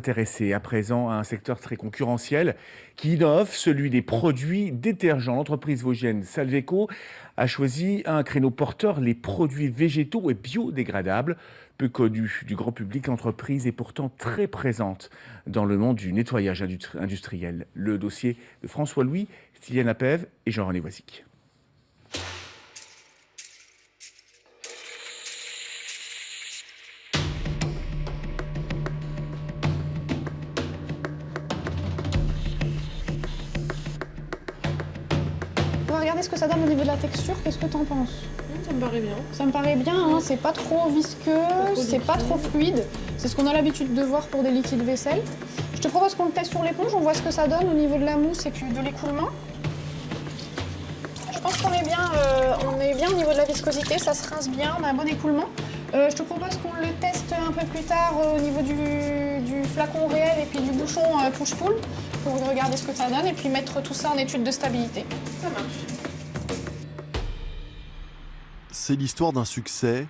Intéressé à présent à un secteur très concurrentiel qui innove, celui des produits détergents. L'entreprise vosgienne Salveco a choisi un créneau porteur, les produits végétaux et biodégradables. Peu connue du grand public, l'entreprise est pourtant très présente dans le monde du nettoyage industriel. Le dossier de François Louis, Styliane Apève et Jean-René Voisic. On va regarder ce que ça donne au niveau de la texture, qu'est-ce que t'en penses? Ça me paraît bien. Ça me paraît bien, hein, c'est pas trop visqueux, c'est pas trop fluide. C'est ce qu'on a l'habitude de voir pour des liquides vaisselle. Je te propose qu'on le teste sur l'éponge, on voit ce que ça donne au niveau de la mousse et puis de l'écoulement. Je pense qu'on est bien au niveau de la viscosité, ça se rince bien, on a un bon écoulement. Je te propose qu'on le teste un peu plus tard au niveau du flacon réel et puis du bouchon push-pull pour regarder ce que ça donne et puis mettre tout ça en étude de stabilité. Ça marche. C'est l'histoire d'un succès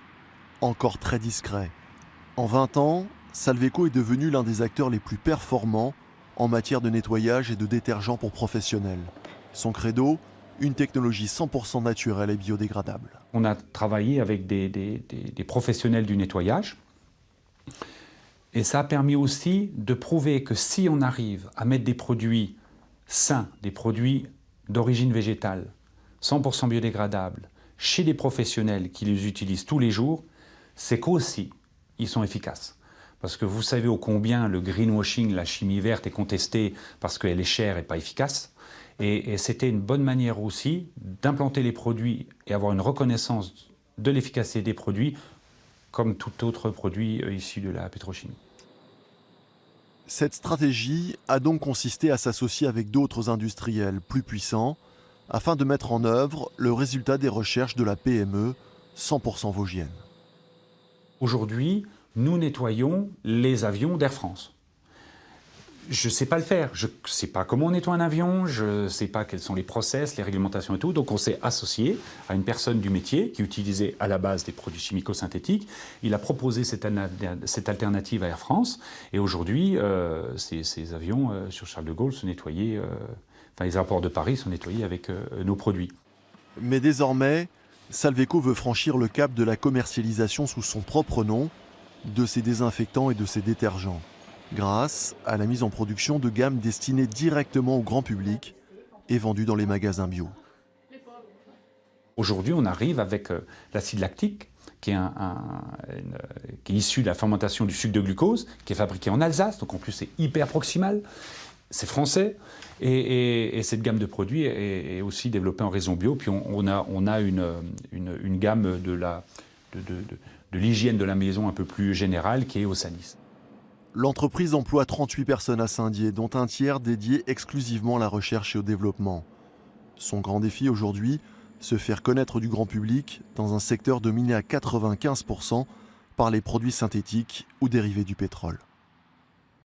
encore très discret. En 20 ans, Salveco est devenu l'un des acteurs les plus performants en matière de nettoyage et de détergents pour professionnels. Son credo, une technologie 100% naturelle et biodégradable. On a travaillé avec des professionnels du nettoyage et ça a permis aussi de prouver que si on arrive à mettre des produits sains, des produits d'origine végétale, 100% biodégradables, chez des professionnels qui les utilisent tous les jours, c'est qu'aussi ils sont efficaces. Parce que vous savez ô combien le greenwashing, la chimie verte est contestée parce qu'elle est chère et pas efficace. Et c'était une bonne manière aussi d'implanter les produits et avoir une reconnaissance de l'efficacité des produits comme tout autre produit issu de la pétrochimie. Cette stratégie a donc consisté à s'associer avec d'autres industriels plus puissants afin de mettre en œuvre le résultat des recherches de la PME 100% vosgienne. Aujourd'hui, nous nettoyons les avions d'Air France. Je ne sais pas le faire, je ne sais pas comment on nettoie un avion, je ne sais pas quels sont les process, les réglementations et tout. Donc on s'est associé à une personne du métier qui utilisait à la base des produits chimico-synthétiques. Il a proposé cette alternative à Air France. Et aujourd'hui, ces avions sur Charles de Gaulle se nettoyaient, les aéroports de Paris sont nettoyés avec nos produits. Mais désormais, Salveco veut franchir le cap de la commercialisation sous son propre nom, de ses désinfectants et de ses détergents, grâce à la mise en production de gammes destinées directement au grand public et vendues dans les magasins bio. Aujourd'hui, on arrive avec l'acide lactique, qui est issu de la fermentation du sucre de glucose, qui est fabriqué en Alsace, donc en plus c'est hyper proximal, c'est français, et cette gamme de produits est aussi développée en raison bio. Puis on a une gamme de l'hygiène de la maison un peu plus générale, qui est Osanis. L'entreprise emploie 38 personnes à Saint-Dié, dont un tiers dédié exclusivement à la recherche et au développement. Son grand défi aujourd'hui, se faire connaître du grand public dans un secteur dominé à 95% par les produits synthétiques ou dérivés du pétrole.